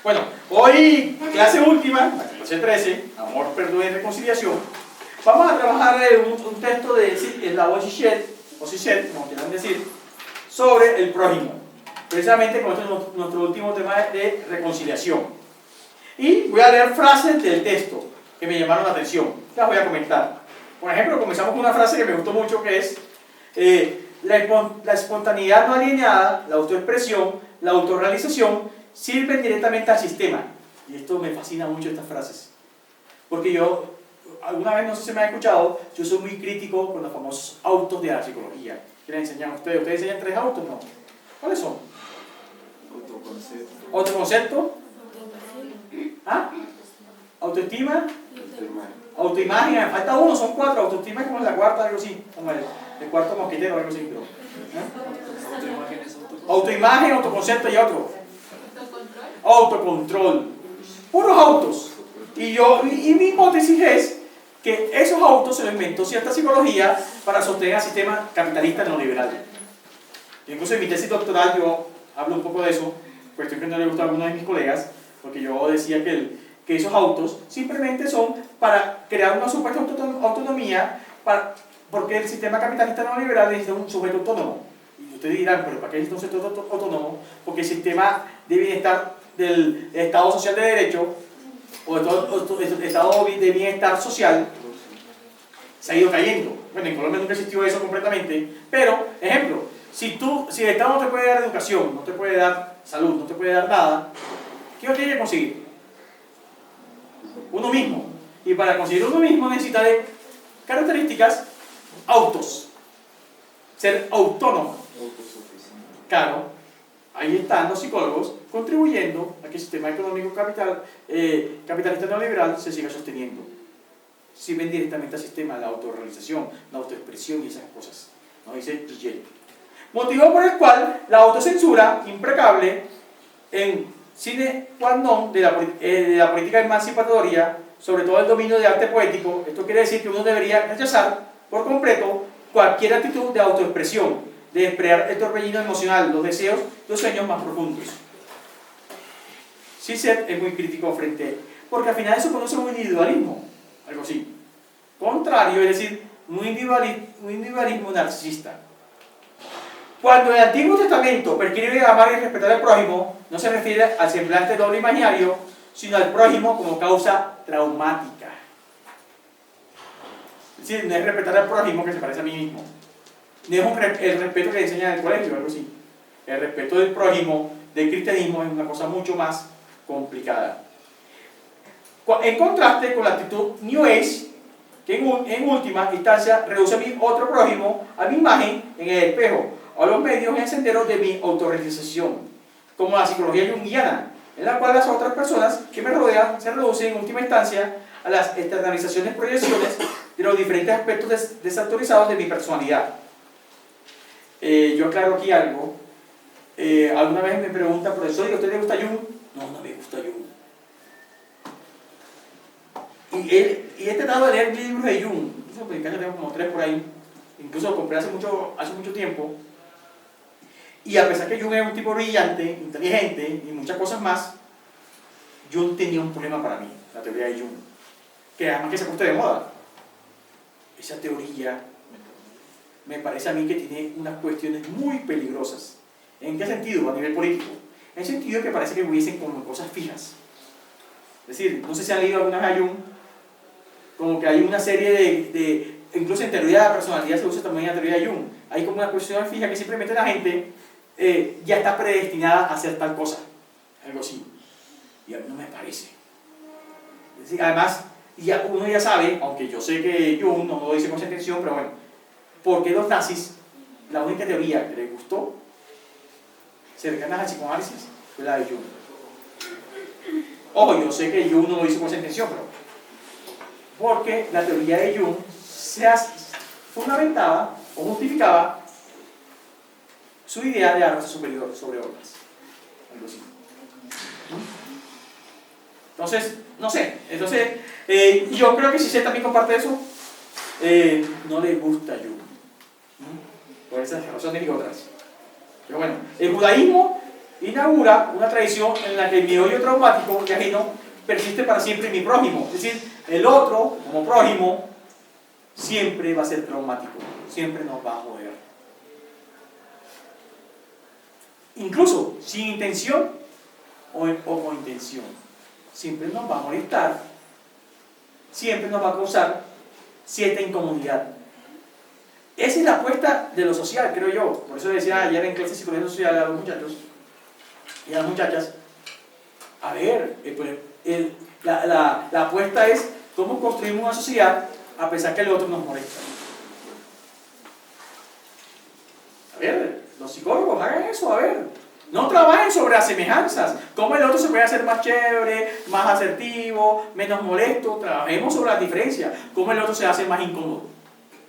Bueno, hoy, clase última, la clase 13, Amor, Perdón y Reconciliación. Vamos a trabajar un texto de la Osichet, como quieran decir, sobre el prójimo. Precisamente con este es nuestro último tema de reconciliación. Y voy a leer frases del texto que me llamaron la atención. Las voy a comentar. Por ejemplo, comenzamos con una frase que me gustó mucho, que es la espontaneidad no alineada, la autoexpresión, la autorrealización sirven directamente al sistema. Y esto me fascina mucho, estas frases. Porque yo, alguna vez, no sé si me han escuchado, yo soy muy crítico con los famosos autos de la psicología. ¿Qué les enseñan a ustedes? ¿Ustedes enseñan 3 autos? No. ¿Cuáles son? Autoconcepto. ¿Autoconcepto? ¿Ah? ¿Autoestima? Autoimagen. Me falta uno, son 4. Autoestima es como la cuarta, algo así. Como el cuarto mosquetero, algo así. Pero, autoimagen, autoconcepto y otro. Autocontrol. Puros autos. Y mi hipótesis es que esos autos se los inventó cierta psicología para sostener el sistema capitalista neoliberal. Incluso en mi tesis doctoral yo hablo un poco de eso, cuestión que no le gusta a algunos de mis colegas, porque yo decía que esos autos simplemente son para crear una supuesta autonomía, porque el sistema capitalista neoliberal necesita un sujeto autónomo. Y ustedes dirán, ¿pero para qué necesita un sujeto autónomo? Porque el sistema de bienestar del Estado Social de Derecho o el Estado de Bienestar Social se ha ido cayendo. Bueno, en Colombia nunca existió eso completamente, pero, ejemplo, si el Estado no te puede dar educación, no te puede dar salud, no te puede dar nada, ¿qué uno tiene que conseguir? Uno mismo. Y para conseguir uno mismo necesita de características autos. Ser autónomo. Claro, ahí están los psicólogos contribuyendo a que el sistema económico capitalista neoliberal se siga sosteniendo. Sirven directamente al sistema, la autorrealización, la autoexpresión y esas cosas. ¿No? Dice Gillet. Motivo por el cual la autocensura implacable en sine qua non de la política emancipatoria, sobre todo el dominio de arte poético. Esto quiere decir que uno debería rechazar por completo cualquier actitud de autoexpresión, de expresar el torbellino emocional, los deseos, los sueños más profundos. Zizek es muy crítico frente, porque al final eso conoce un individualismo, algo así. Contrario, es decir, un individualismo narcisista. Cuando el Antiguo Testamento prescribe amar y respetar al prójimo, no se refiere al semblante doble imaginario, sino al prójimo como causa traumática. Es decir, no es respetar al prójimo que se parece a mí mismo. No es el respeto que enseñan en el colegio, algo así. El respeto del prójimo, del cristianismo, es una cosa mucho más complicada. En contraste con la actitud New Age, que en última instancia reduce a mi otro prójimo a mi imagen en el espejo, o a los medios en el sendero de mi autorrealización, como la psicología junguiana, en la cual las otras personas que me rodean se reducen en última instancia a las externalizaciones, proyecciones de los diferentes aspectos desautorizados de mi personalidad. Yo aclaro aquí algo. Alguna vez me preguntan, profesor, ¿y a usted le gusta Jung? No, no me gusta Jung. Y he tratado de leer libros de Jung. En casa tengo como 3 por ahí. Incluso lo compré hace mucho tiempo. Y a pesar que Jung es un tipo brillante, inteligente y muchas cosas más, Jung tenía un problema para mí, la teoría de Jung. Que además que se puso de moda. Esa teoría me parece a mí que tiene unas cuestiones muy peligrosas. ¿En qué sentido? A nivel político. En el sentido que parece que hubiesen como cosas fijas. Es decir, no sé si han leído alguna vez a Jung, como que hay una serie incluso en teoría de la personalidad se usa también la teoría de Jung. Hay como una cuestión fija que simplemente la gente ya está predestinada a hacer tal cosa. Algo así. Y a mí no me parece. Es decir, además, uno ya sabe, aunque yo sé que Jung no lo dice con esa intención, pero bueno, porque los nazis, la única teoría que les gustó, cercanas al psicoanálisis, fue la de Jung. Ojo, yo sé que Jung no lo hizo con esa intención, pero porque la teoría de Jung se fundamentaba o justificaba su idea de raza superior sobre otras. Algo así. Entonces, no sé. Yo creo que si se también comparte eso, no le gusta a Jung. Por esas razones y otras. Pero bueno, el judaísmo inaugura una tradición en la que mi odio traumático y ajeno persiste para siempre en mi prójimo. Es decir, el otro, como prójimo, siempre va a ser traumático, siempre nos va a joder. Incluso sin intención o con intención. Siempre nos va a molestar, siempre nos va a causar cierta incomodidad. Esa es la apuesta de lo social, creo yo. Por eso decía ayer en clase de psicología social a los muchachos y a las muchachas, a ver, la apuesta es cómo construimos una sociedad a pesar que el otro nos molesta. A ver, los psicólogos hagan eso, a ver. No trabajen sobre las semejanzas, cómo el otro se puede hacer más chévere, más asertivo, menos molesto. Trabajemos sobre las diferencias, cómo el otro se hace más incómodo.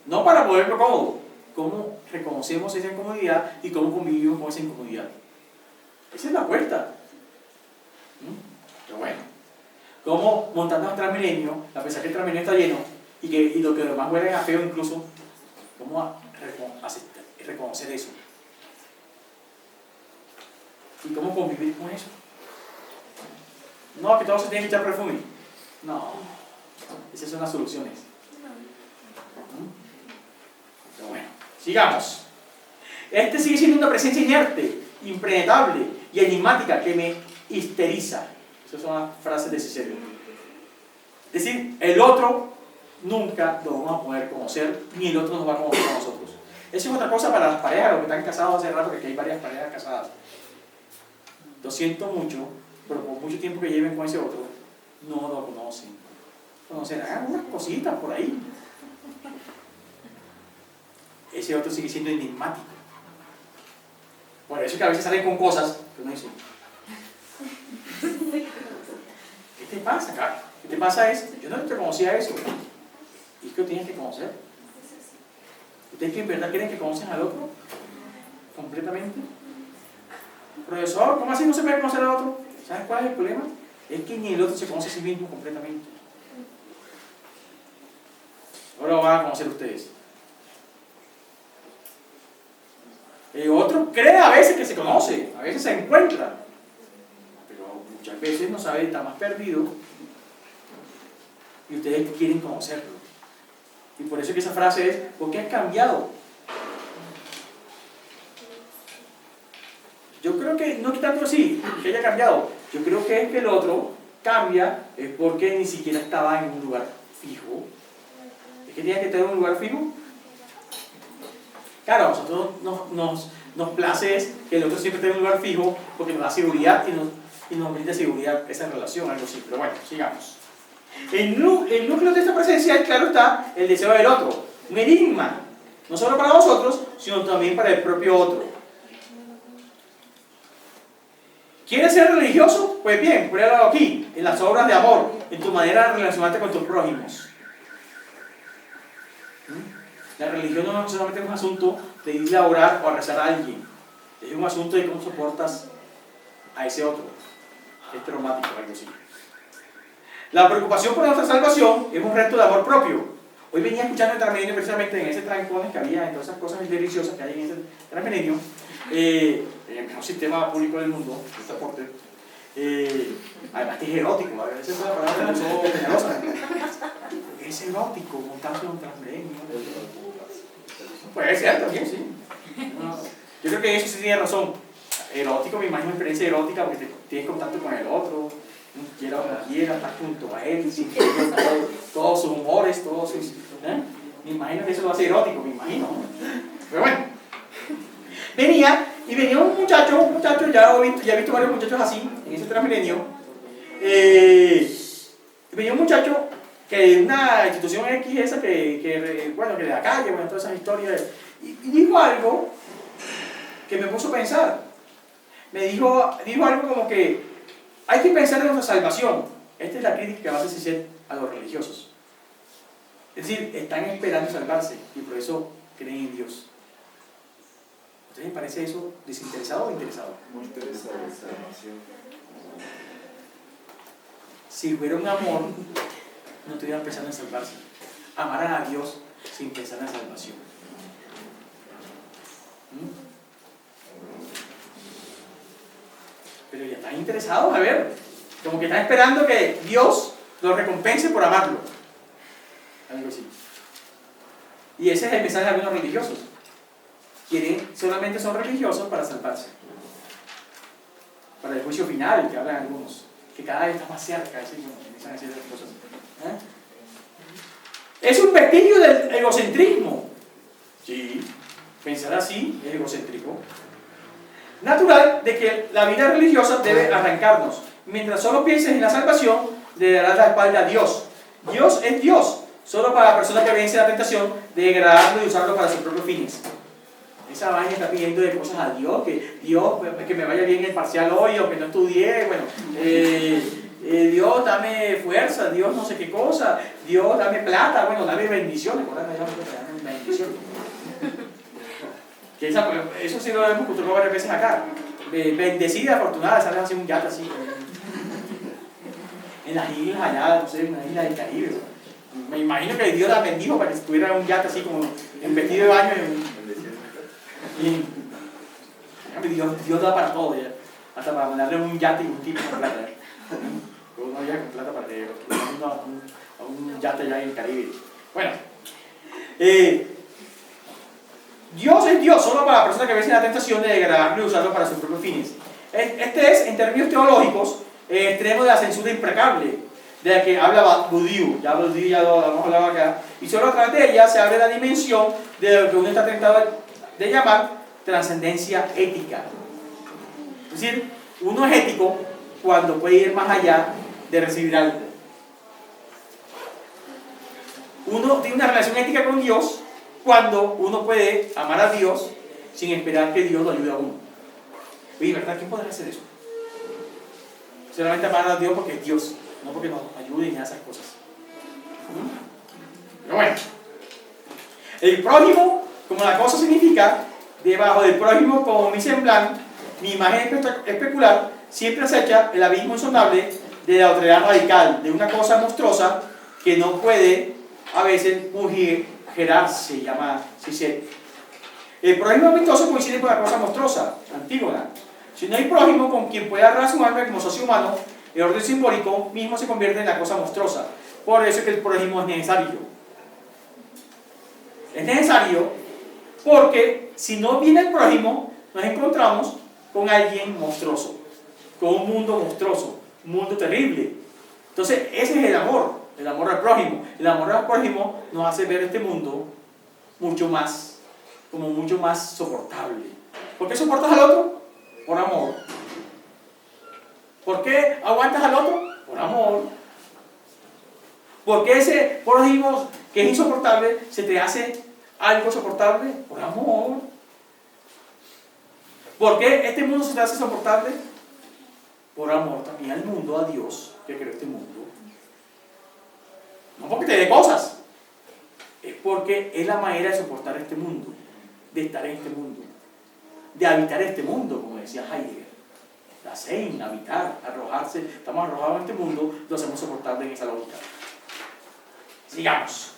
No para volverlo cómodo, cómo reconocemos esa incomodidad y cómo convivimos con esa incomodidad. Esa es la apuesta. Pero bueno, cómo montando el Transmilenio, a pesar que el Transmilenio está lleno y lo que demás huele a feo incluso, cómo reconocer eso. ¿Y cómo convivir con eso? No, que todos se tienen que echar perfume. No, esas son las soluciones. Pero bueno, sigamos. Este sigue siendo una presencia inerte, impenetrable y enigmática que me histeriza. Esas son las frases de Cicerón. Es decir, el otro nunca lo vamos a poder conocer, ni el otro nos va a conocer a nosotros. Eso es otra cosa para las parejas, los que están casados hace rato, que aquí hay varias parejas casadas. Lo siento mucho, pero por mucho tiempo que lleven con ese otro, no lo conocen. Conocerán unas cositas por ahí. Ese otro sigue siendo enigmático. Por eso es que a veces salen con cosas que uno dice, ¿qué te pasa, cara? ¿Qué te pasa eso? Yo no te conocía eso. ¿Y es que lo tienes que conocer? ¿Ustedes que en verdad quieren que conocen al otro? ¿Completamente? Profesor, ¿cómo así no se puede conocer al otro? ¿Sabes cuál es el problema? Es que ni el otro se conoce a sí mismo completamente. Ahora lo van a conocer ustedes. El otro cree a veces que se conoce, a veces se encuentra, pero muchas veces no sabe, está más perdido y ustedes quieren conocerlo. Y por eso que esa frase es, ¿por qué has cambiado? Yo creo que no es tanto así, que haya cambiado. Yo creo que es que el otro cambia es porque ni siquiera estaba en un lugar fijo. ¿Es que tenía que estar en un lugar fijo? Claro, a nosotros nos place es que el otro siempre esté en un lugar fijo porque nos da seguridad y nos brinda seguridad esa relación, algo así. Pero bueno, sigamos. El núcleo de esta presencia, claro está, el deseo del otro. Un enigma, no solo para nosotros, sino también para el propio otro. ¿Quieres ser religioso? Pues bien, pruébalo aquí, en las obras de amor, en tu manera de relacionarte con tus prójimos. La religión no solamente es un asunto de ir a orar o a rezar a alguien, es un asunto de cómo soportas a ese otro. Es traumático, algo así. La preocupación por nuestra salvación es un reto de amor propio. Hoy venía escuchando el Transmilenio precisamente en ese trancones que había, en todas esas cosas deliciosas que hay en ese Transmilenio, el mejor sistema público del mundo, de transporte. Además que es erótico, a veces es una palabra demasiado generosa. Es erótico montarse en un Transmilenio. Puede ser también, sí. Yo creo que eso sí tiene razón. Erótico, me imagino experiencia erótica porque tienes contacto con el otro, quiera o no quiera, estás junto a él, sin todos sus humores, todos sus. Me imagino que eso lo hace erótico, me imagino. Pero bueno. Venía un muchacho, ya he visto varios muchachos así, en ese Transmilenio. Venía un muchacho que de una institución X esa que de la calle, bueno, todas esas historias, y dijo algo que me puso a pensar. Me dijo algo como que hay que pensar en nuestra salvación. Esta es la crítica que va a hacer Cicer a los religiosos. Es decir, están esperando salvarse y por eso creen en Dios. ¿A ustedes les parece eso desinteresado o interesado? Muy interesado en salvación. Si hubiera un amor, no estuvieran pensando en salvarse. Amaran a Dios sin pensar en la salvación. pero ya están interesados a ver, como que están esperando que Dios los recompense por amarlo. Algo así. Y ese es el mensaje de algunos religiosos. Solamente son religiosos para salvarse. Para el juicio final, que hablan algunos. Que cada vez está más cerca, así como empiezan a decir las cosas. Es un vestigio del egocentrismo. Sí, pensar así es egocéntrico. Natural de que la vida religiosa debe arrancarnos. Mientras solo pienses en la salvación, le darás la espalda a Dios. Dios es Dios, solo para la persona que vence la tentación de degradarlo y usarlo para sus propios fines. Esa vaina está pidiendo de cosas a Dios, que Dios, que me vaya bien el parcial hoy, o que no estudié, bueno, Dios dame fuerza, Dios no sé qué cosa, Dios dame plata, bueno, dame bendiciones, dame bendiciones. Que eso sí lo hemos construido varias veces acá. Bendecida, afortunada, sales así un yate así. En las islas allá, no sé, en una isla del Caribe. Me imagino que Dios la bendijo para que estuviera un yate así como en vestido de baño. Dios da para todo, ya. Hasta para mandarle un yate y un tipo con plata. Uno ya con plata para que a un yate allá en el Caribe. Bueno, Dios es Dios, solo para la persona que vence la tentación de degradarlo y usarlo para sus propios fines. Este es, en términos teológicos, el extremo de la censura implacable, de la que habla Bourdieu. Ya Bourdieu ya lo hemos hablado acá. Y solo a través de ella se abre la dimensión de lo que uno está tentado de llamar trascendencia ética. Es decir, uno es ético cuando puede ir más allá de recibir algo. Uno tiene una relación ética con Dios cuando uno puede amar a Dios sin esperar que Dios lo ayude a uno. Oye, ¿verdad? ¿Quién podrá hacer eso? Solamente amar a Dios porque es Dios, no porque nos ayude en esas cosas. Pero bueno, el prójimo, como la cosa significa, debajo del prójimo como mi semblanza, mi imagen especular, siempre acecha el abismo insondable de la otredad radical, de una cosa monstruosa que no puede a veces gerarse, llama Cicet. El prójimo amistoso coincide con la cosa monstruosa, Antígona. Si no hay prójimo con quien pueda relacionarme como socio humano, el orden simbólico mismo se convierte en la cosa monstruosa. Por eso es que el prójimo es necesario. Es necesario porque si no viene el prójimo, nos encontramos con alguien monstruoso, con un mundo monstruoso, un mundo terrible. Entonces, ese es el amor al prójimo. El amor al prójimo nos hace ver este mundo mucho más soportable. ¿Por qué soportas al otro? Por amor. ¿Por qué aguantas al otro? Por amor. ¿Por qué ese prójimo que es insoportable se te hace algo soportable? Por amor. ¿Por qué este mundo se te hace soportable? Por amor también al mundo, a Dios que creó este mundo. No porque te dé cosas, es porque es la manera de soportar este mundo, de estar en este mundo, de habitar este mundo, como decía Heidegger. La Sein, habitar, arrojarse, estamos arrojados en este mundo, lo hacemos soportable en esa lógica. Sigamos.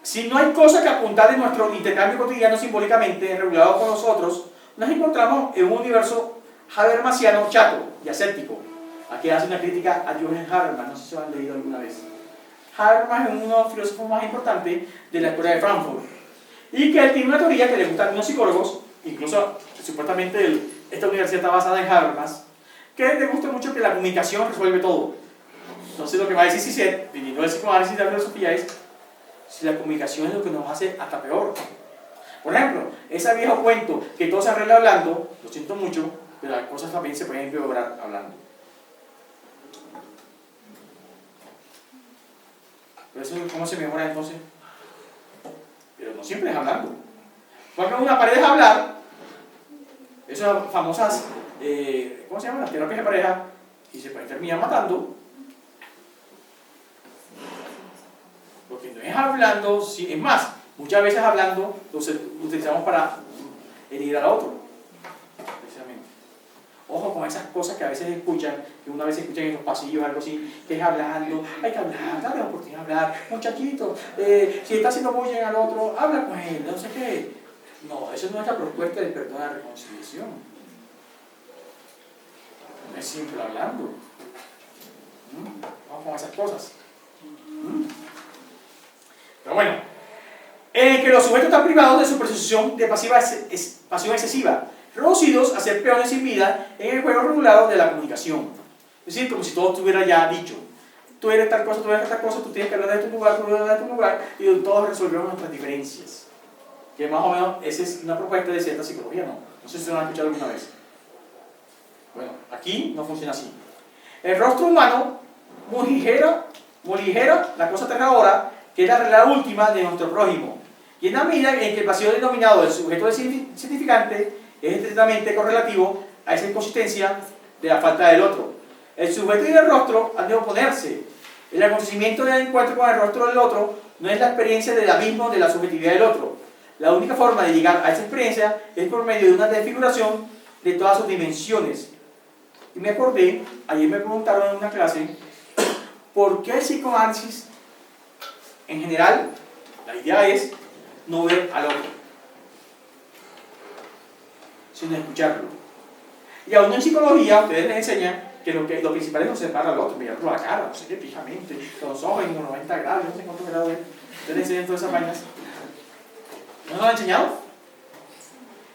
Si no hay cosa que apuntar en nuestro intercambio cotidiano simbólicamente regulado con nosotros, nos encontramos en un universo habermasiano chato y aséptico. Aquí hace una crítica a Johann Habermas, no sé si lo han leído alguna vez. Habermas es uno de los filósofos más importantes de la escuela de Frankfurt. Y que él tiene una teoría que le gusta a algunos psicólogos, incluso supuestamente esta universidad está basada en Habermas, que le gusta mucho que la comunicación resuelve todo. Entonces lo que va a decir Cicet, viniendo del psicoanálisis y de la filosofía, es si la comunicación es lo que nos hace hasta peor. Por ejemplo, ese viejo cuento que todo se arregla hablando, lo siento mucho, pero las cosas también se pueden empeorar hablando. Pero eso, ¿cómo se mejora entonces? Pero no siempre es hablando. Cuando una pareja a hablar, esas famosas, ¿cómo se llaman? Las terapias de pareja, y se pueden terminar matando. Porque no es hablando, es más, muchas veces hablando lo utilizamos para herir al otro. Precisamente. Ojo con esas cosas que a veces escuchan, que una vez escuchan en los pasillos, algo así, que es hablando, hay que hablar, dale la oportunidad de hablar, muchachito, si está haciendo bullying al otro, habla con él, no sé qué. No, eso no es la propuesta del perdón de la reconciliación. No es siempre hablando. Vamos con esas cosas. Pero bueno, que los sujetos están privados de su percepción de pasión excesiva, reducidos a ser peones sin vida en el juego regulado de la comunicación. Es decir, como si todo estuviera ya dicho. Tú eres tal cosa, tú eres tal cosa, tú tienes que hablar de tu lugar, tú hablar de tu lugar, y todos resolvemos nuestras diferencias. Que más o menos esa es una propuesta de cierta psicología, ¿no? No sé si se lo han escuchado alguna vez. Bueno, aquí no funciona así. El rostro humano moligera la cosa aterradora, que es la realidad última de nuestro prójimo. Y en la medida en que el vacío denominado del sujeto significante es estrictamente correlativo a esa inconsistencia de la falta del otro. El sujeto y el rostro han de oponerse. El acontecimiento del encuentro con el rostro del otro no es la experiencia del abismo de la subjetividad del otro. La única forma de llegar a esa experiencia es por medio de una desfiguración de todas sus dimensiones. Y me acordé, ayer me preguntaron en una clase, ¿por qué el psicoanálisis en general, la idea es no ver al otro, sino escucharlo? Y aún en psicología ustedes les enseñan que lo principal es no separar al otro, mirarlo a la cara, no sé qué, fijamente, los ojos en 90 grados, no sé cuántos grados es. Ustedes les enseñan todas esas vainas. ¿No nos lo han enseñado?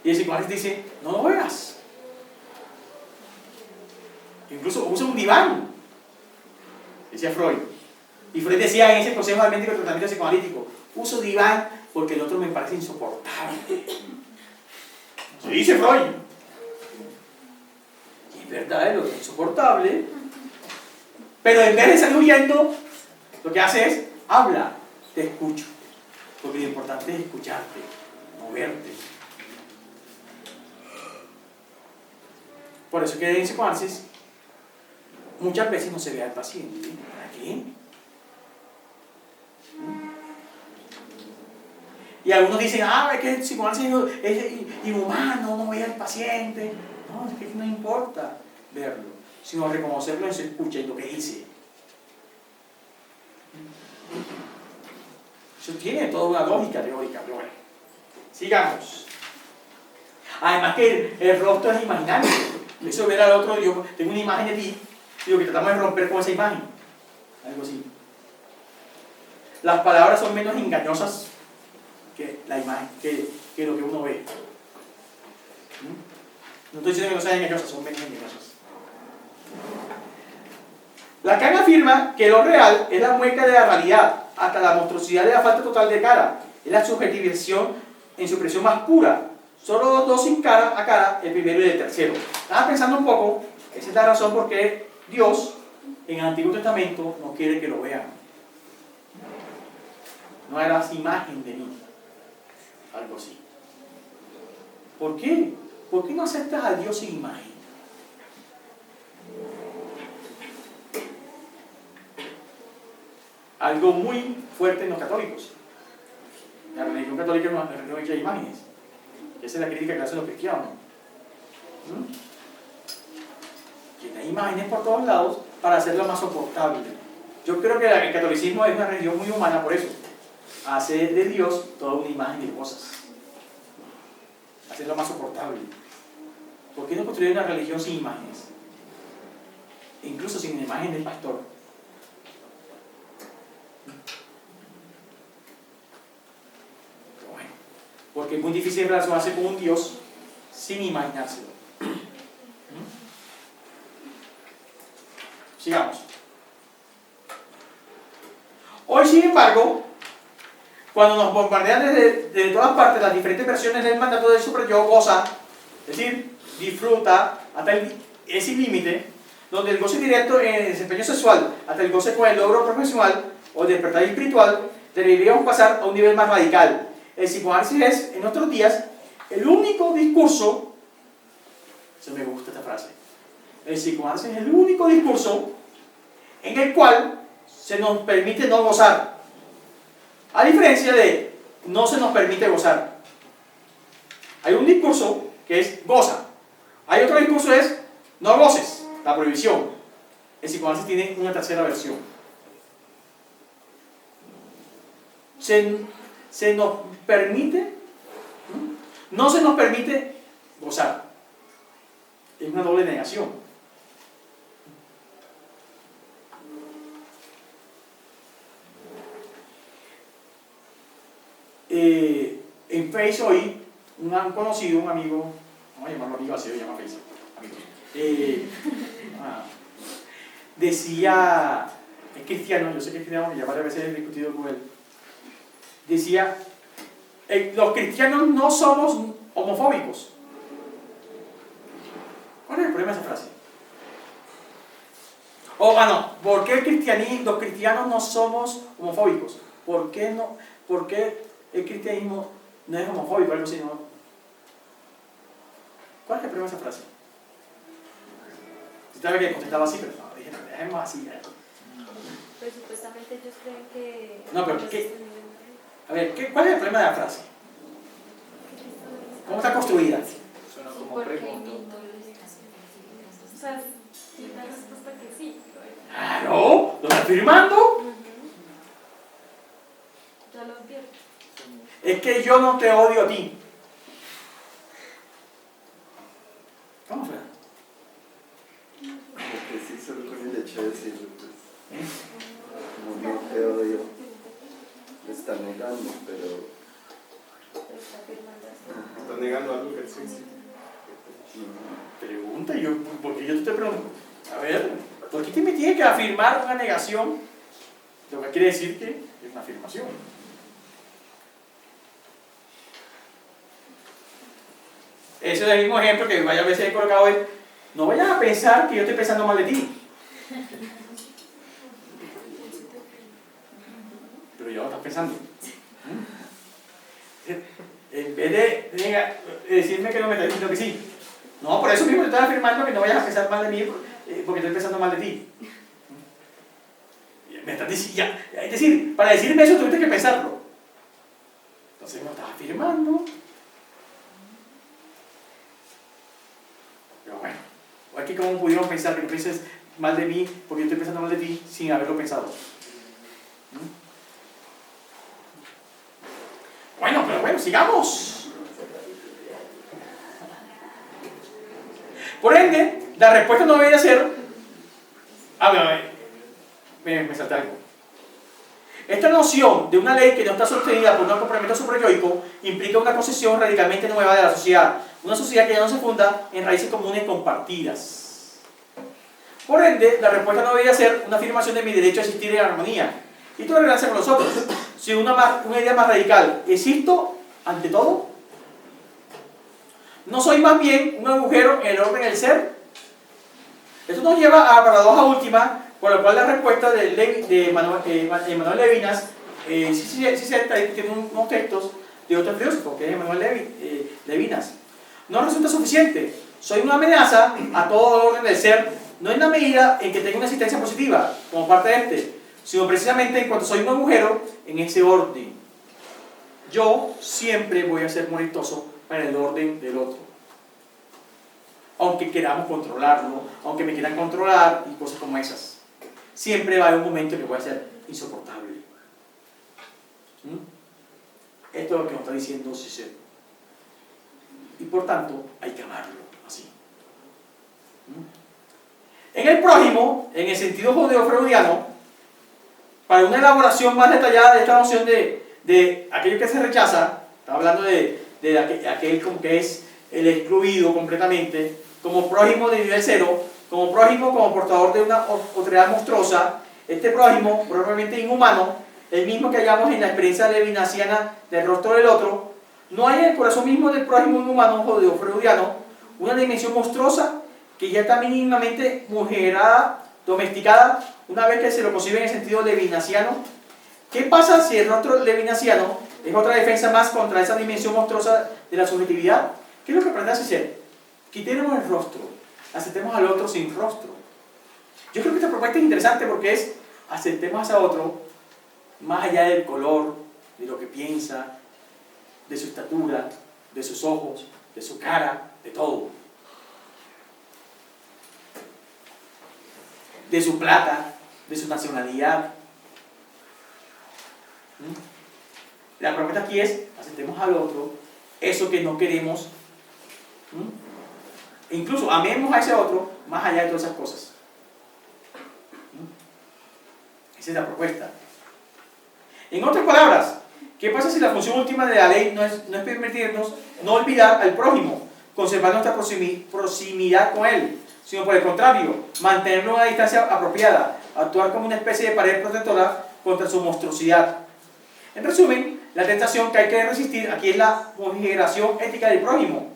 Y el psicoanálisis dice, no lo veas. Incluso usa un diván, decía Freud. Y Freud decía en ese consejo de médico de tratamiento psicoanalítico, uso diván porque el otro me parece insoportable. Se dice Freud. Y es verdad, el otro es insoportable. Pero en vez de salir huyendo, lo que hace es, habla, te escucho. Porque lo importante es escucharte, no verte. Por eso que en psicoanálisis muchas veces no se ve al paciente. ¿Para qué? Y algunos dicen, es que el psicoanálisis es inhumano, no ve al paciente. No, es que no importa verlo, sino reconocerlo en su escucha y lo que dice. Eso tiene toda una lógica teórica, pero bueno. Sigamos. Además que el rostro es imaginario. Eso ver al otro, yo tengo una imagen de ti, y lo que tratamos de romper con esa imagen. Algo así. Las palabras son menos engañosas que la imagen, que lo que uno ve. No estoy diciendo que no sean engañosas, son menos engañosas. Lacan afirma que lo real es la mueca de la realidad, hasta la monstruosidad de la falta total de cara. Es la subjetivización en su expresión más pura. Solo los dos sin cara a cara, el primero y el tercero. Estaba pensando un poco, esa es la razón por qué Dios en el Antiguo Testamento no quiere que lo vean. No harás imagen de mí. Algo así. ¿Por qué? ¿Por qué no aceptas a Dios sin imagen? Algo muy fuerte en los católicos. La religión católica no es religión hecha de imágenes. Esa es la crítica que hacen los cristianos. Tiene imágenes por todos lados para hacerlo más soportable. Yo creo que el catolicismo es una religión muy humana por eso. Hacer de Dios toda una imagen de cosas. Hacerlo más soportable. ¿Por qué no construir una religión sin imágenes? E incluso sin imagen del pastor. Pero bueno, porque es muy difícil relacionarse con un Dios sin imaginárselo. Sigamos. Hoy, sin embargo, cuando nos bombardean desde todas partes las diferentes versiones del mandato del superyo, goza, es decir, disfruta hasta ese límite, donde el goce directo en el desempeño sexual, hasta el goce con el logro profesional o el despertar espiritual, deberíamos pasar a un nivel más radical. El psicoanálisis es, en nuestros días, el único discurso, se me gusta esta frase, el psicoanálisis es el único discurso en el cual se nos permite no gozar, a diferencia de no se nos permite gozar. Hay un discurso que es goza, hay otro discurso que es no goces, la prohibición. El psicoanálisis tiene una tercera versión. Se nos permite, no se nos permite gozar. Es una doble negación. en Face hoy, un conocido, un amigo, vamos a llamarlo amigo, así lo llama Face, amigo, decía, es cristiano, yo sé que es cristiano, ya varias veces he discutido con él, decía, los cristianos no somos homofóbicos. ¿Cuál es el problema de esa frase? ¿Por qué los cristianos no somos homofóbicos? ¿Por qué el cristianismo no es homofóbico? Algo así, ¿no? ¿Cuál es el problema de esa frase? Yo estaba que contestaba así, pero no, dije, no, dejemos así. Pues supuestamente ellos creen que... No, pero a ver, ¿cuál es el problema de la frase? ¿Cómo está construida? Suena como Porque pregunta. o sea, sí, la respuesta que sí. Claro, ¿lo está afirmando? Ya lo advierto. Es que yo no te odio a ti. ¿Cómo suena? Como que sí, solo con el hecho de decirlo, pues. Como no te odio. Me está negando, pero. Pero está afirmando así. Ajá. Estás negando algo que sí. Pregunta, porque yo te pregunto, a ver, ¿por qué te me tienes que afirmar una negación? Lo que quiere decir que es una afirmación. Ese es el mismo ejemplo que varias veces he colocado es, no vayas a pensar que yo estoy pensando mal de ti. Pero ya lo estás pensando. En vez de decirme que no, me estás diciendo que sí. No, por eso mismo te estoy afirmando que no vayas a pensar mal de mí porque estoy pensando mal de ti. Me estás diciendo, es decir, para decirme eso tuviste que pensarlo. Entonces me lo estás afirmando. Pero bueno, o aquí cómo pudieron pensar que no pienses mal de mí porque yo estoy pensando mal de ti sin haberlo pensado. Bueno, sigamos. Por ende, la respuesta no debería ser... me salté algo. Esta noción de una ley que no está sostenida por un comportamiento superyoico implica una concepción radicalmente nueva de la sociedad. Una sociedad que ya no se funda en raíces comunes compartidas. Por ende, la respuesta no debería ser una afirmación de mi derecho a existir en armonía y tolerancia con los otros, sino una idea más radical. ¿Existo ante todo? ¿No soy más bien un agujero en el orden del ser? Esto nos lleva a la paradoja última, por la cual la respuesta de Emmanuel Levinas sí se está discutiendo unos textos de otro filósofo, que es Emmanuel Levinas. No resulta suficiente. Soy una amenaza a todo el orden del ser, no en la medida en que tenga una existencia positiva, como parte de este, sino precisamente en cuanto soy un agujero en ese orden. Yo siempre voy a ser molestoso para el orden del otro. Aunque queramos controlarlo, aunque me quieran controlar y cosas como esas. Siempre va a haber un momento que voy a ser insoportable. Esto es lo que nos está diciendo Cicero. Y por tanto, hay que amarlo así. En el prójimo, en el sentido judeo-freudiano, para una elaboración más detallada de esta noción de aquello que se rechaza, está hablando de aquel como que es el excluido completamente, como prójimo de nivel cero, como prójimo como portador de una otredad monstruosa, este prójimo probablemente inhumano, el mismo que hallamos en la experiencia levinasiana del rostro del otro, no hay en el corazón mismo del prójimo inhumano judeo-freudiano una dimensión monstruosa que ya está mínimamente mujerada, domesticada, una vez que se lo concibe en el sentido levinasiano. ¿Qué pasa si el rostro levinasiano es otra defensa más contra esa dimensión monstruosa de la subjetividad? ¿Qué es lo que aprende a hacer? Quitemos el rostro, aceptemos al otro sin rostro. Yo creo que esta propuesta es interesante porque es aceptemos a otro más allá del color, de lo que piensa, de su estatura, de sus ojos, de su cara, de todo. De su plata, de su nacionalidad. La propuesta aquí es aceptemos al otro eso que no queremos. E incluso amemos a ese otro más allá de todas esas cosas. Esa es la propuesta. En otras palabras, ¿Qué pasa si la función última de la ley no es permitirnos no olvidar al prójimo, conservar nuestra proximidad con él, sino por el contrario, mantenerlo a una distancia apropiada, actuar como una especie de pared protectora contra su monstruosidad? En resumen, la tentación que hay que resistir aquí es la consideración ética del prójimo,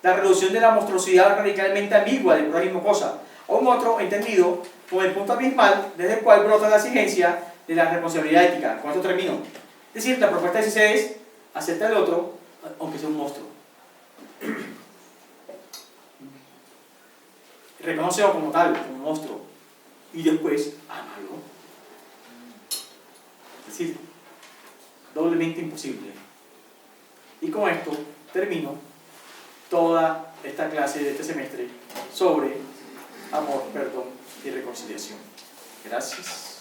la reducción de la monstruosidad radicalmente ambigua del prójimo cosa, o un otro entendido como el punto abismal desde el cual brota la exigencia de la responsabilidad ética. Con esto termino. Es decir, la propuesta de CC es acepta al otro, aunque sea un monstruo. Reconócelo como tal, como un monstruo, y después ámalo. Es decir, doblemente imposible. Y con esto termino toda esta clase de este semestre sobre amor, perdón y reconciliación. Gracias.